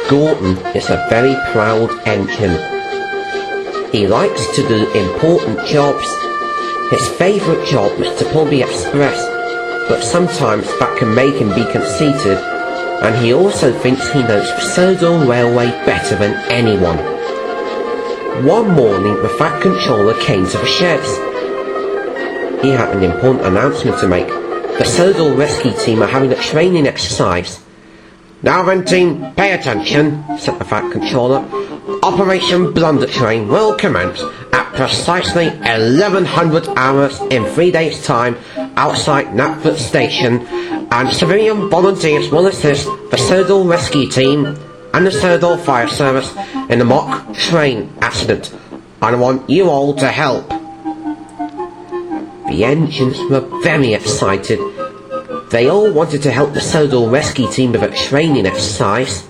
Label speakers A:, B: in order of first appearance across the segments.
A: Gordon is a very proud engine. He likes to do important jobs. His favourite job is to pull the express, but sometimes that can make him be conceited, and he also thinks he knows the Southern Railway better than anyone. One morning the Fat Controller came to the sheds. He had an important announcement to make. The Southern Rescue Team are having a training exercise. "Now then team, pay attention," said the Fat Controller. "Operation Blunder Train will commence at precisely 1100 hours in 3 days' time outside Knapford Station, and civilian volunteers will assist the Southern Rescue Team and the Southern Fire Service in the mock train accident. I want you all to help." The engines were very excited. They all wanted to help the Southern Rescue Team with a training exercise.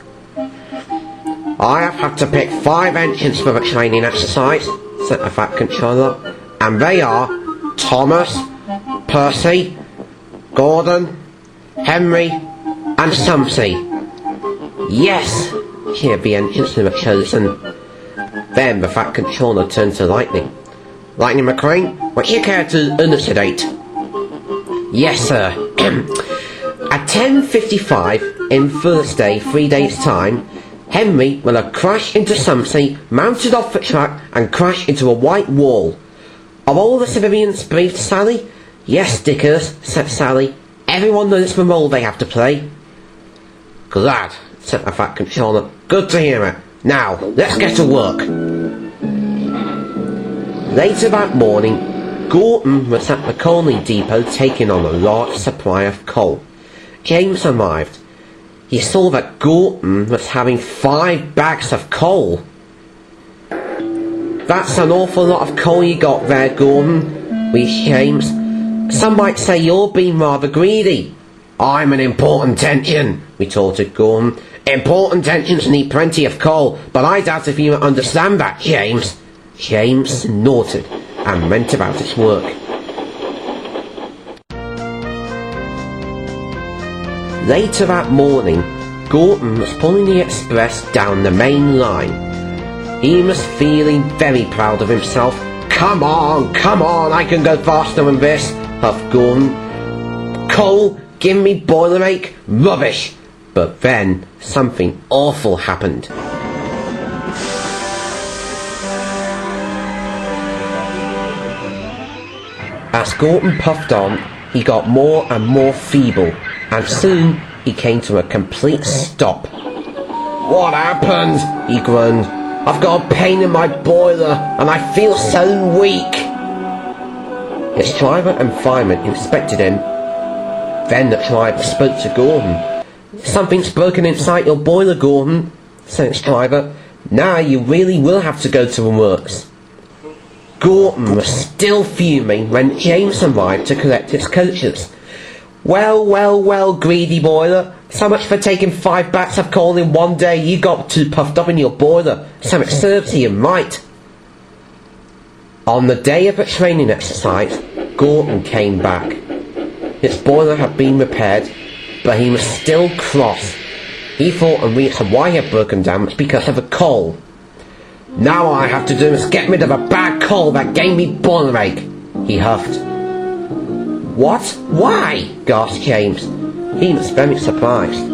A: "I have had to pick 5 engines for the training exercise," said the Fat Controller, "and they are Thomas, Percy, Gordon, Henry, and Sumsey." "Yes," cheered the engines who were chosen. Then the Fat Controller turned to Lightning. "Lightning McQueen, would you care to elucidate?" "Yes, sir. At 10:55 in Thursday, 3 days' time, Henry will have crashed into Sumsey, mounted off the track, and crashed into a white wall. Are all the civilians briefed, Sally?" "Yes, Dickers," said Sally. "Everyone knows the role they have to play." "Glad," said the Fat Controller. "Good to hear it. Now, let's get to work." Later that morning, Gordon was at the coaling depot taking on a large supply of coal. James arrived. He saw that Gordon was having 5 bags of coal. "That's an awful lot of coal you got there, Gordon," wheezed James. "Some might say you're being rather greedy." "I'm an important engine," retorted Gordon. "Important engines need plenty of coal, but I doubt if you understand that, James." James snorted and went about his work. Later that morning, Gordon was pulling the express down the main line. He was feeling very proud of himself. Come on, I can go faster than this," huffed Gordon. "Coal, give me boiler ache, rubbish." But then something awful happened. As Gordon puffed on, he got more and more feeble, and soon he came to a complete stop. "What happened?" he groaned. "I've got a pain in my boiler, and I feel so weak." His driver and fireman inspected him. Then the driver spoke to Gordon. "Something's broken inside your boiler, Gordon," said his driver. "Now you really will have to go to the works." Gordon was still fuming when James arrived to collect his coaches. Well, greedy boiler. So much for taking 5 bags of coal in one day. You got too puffed up in your boiler, so it serves you right." On the day of the training exercise, Gordon came back. His boiler had been repaired, but he was still cross. He thought the reason why he had broken down was because of the coal. "Now all I have to do is get rid of a bad coal that gave me boiler ache," he huffed. "What? Why?" gasped James. He was very surprised.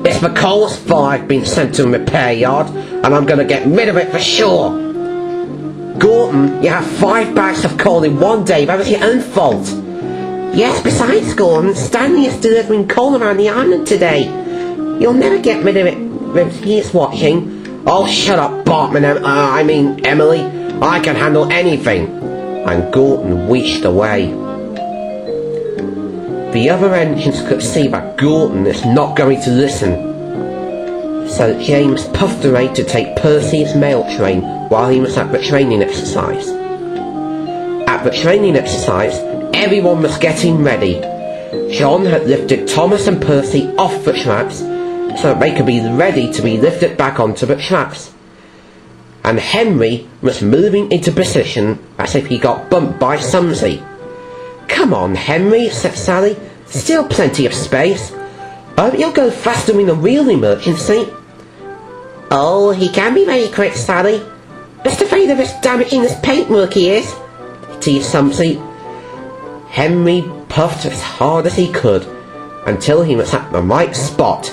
A: "It's the coal's fault I've been sent to a repair yard, and I'm going to get rid of it for sure." "Gordon, you have 5 bags of coal in one day. That was your own fault." "Yes, besides, Gordon, Stanley is delivering coal around the island today. You'll never get rid of it when he's watching." "Oh, shut up, Bartman, Emily. I can handle anything." And Gordon wheezed away. The other engines could see that Gordon is not going to listen. So James puffed away to take Percy's mail train while he was at the training exercise. At the training exercise, everyone was getting ready. John had lifted Thomas and Percy off the tracks so that they could be ready to be lifted back onto the tracks. And Henry was moving into position as if he got bumped by Sumsey. "Come on, Henry," said Sally. "Still plenty of space. You'll go faster in a real emergency." Oh, he can be very quick, Sally. Just afraid of us damaging his paintwork, he is. Teased Sumpsy. Henry puffed as hard as he could until he was at the right spot.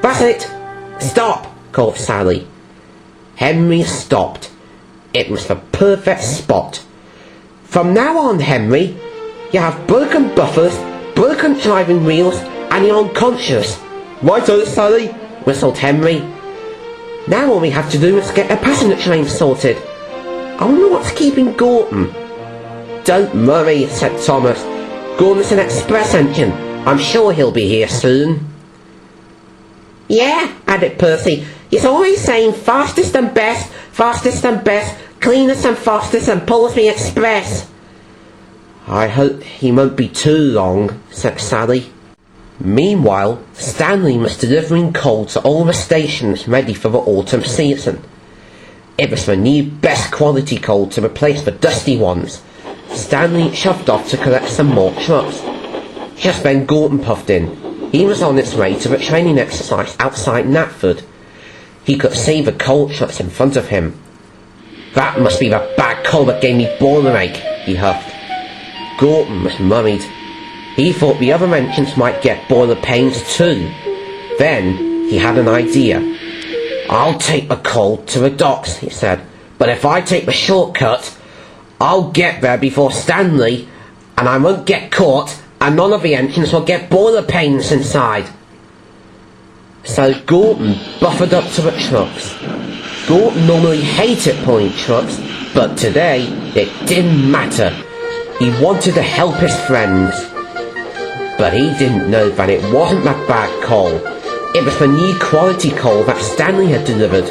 A: That's it! Stop! Called Sally. Henry stopped. It was the perfect spot. From now on, Henry, you have broken buffers, broken driving wheels, and you're unconscious. Righto, Sally, whistled Henry. Now all we have to do is get a passenger train sorted. I wonder what's keeping Gorton. Don't worry, said Thomas. Gorton's an express engine. I'm sure he'll be here soon. Yeah, added Percy. He's always saying fastest and best, cleanest and fastest and Polesby Express. I hope he won't be too long, said Sally. Meanwhile, Stanley was delivering coal to all the stations ready for the autumn season. It was the new best quality coal to replace the dusty ones. Stanley shoved off to collect some more trucks. Just then Gorton puffed in. He was on his way to the training exercise outside Knapford. He could see the coal trucks in front of him. That must be the bad coal that gave me boiler ache, he huffed. Gorton was worried. He thought the other engines might get boiler pains too. Then he had an idea. I'll take the coal to the docks, he said, but if I take the shortcut, I'll get there before Stanley, and I won't get caught, and none of the engines will get boiler pains inside. So Gorton buffered up to the trucks. Gorton normally hated pulling trucks, but today it didn't matter. He wanted to help his friends. But he didn't know that it wasn't that bad coal. It was the new quality coal that Stanley had delivered.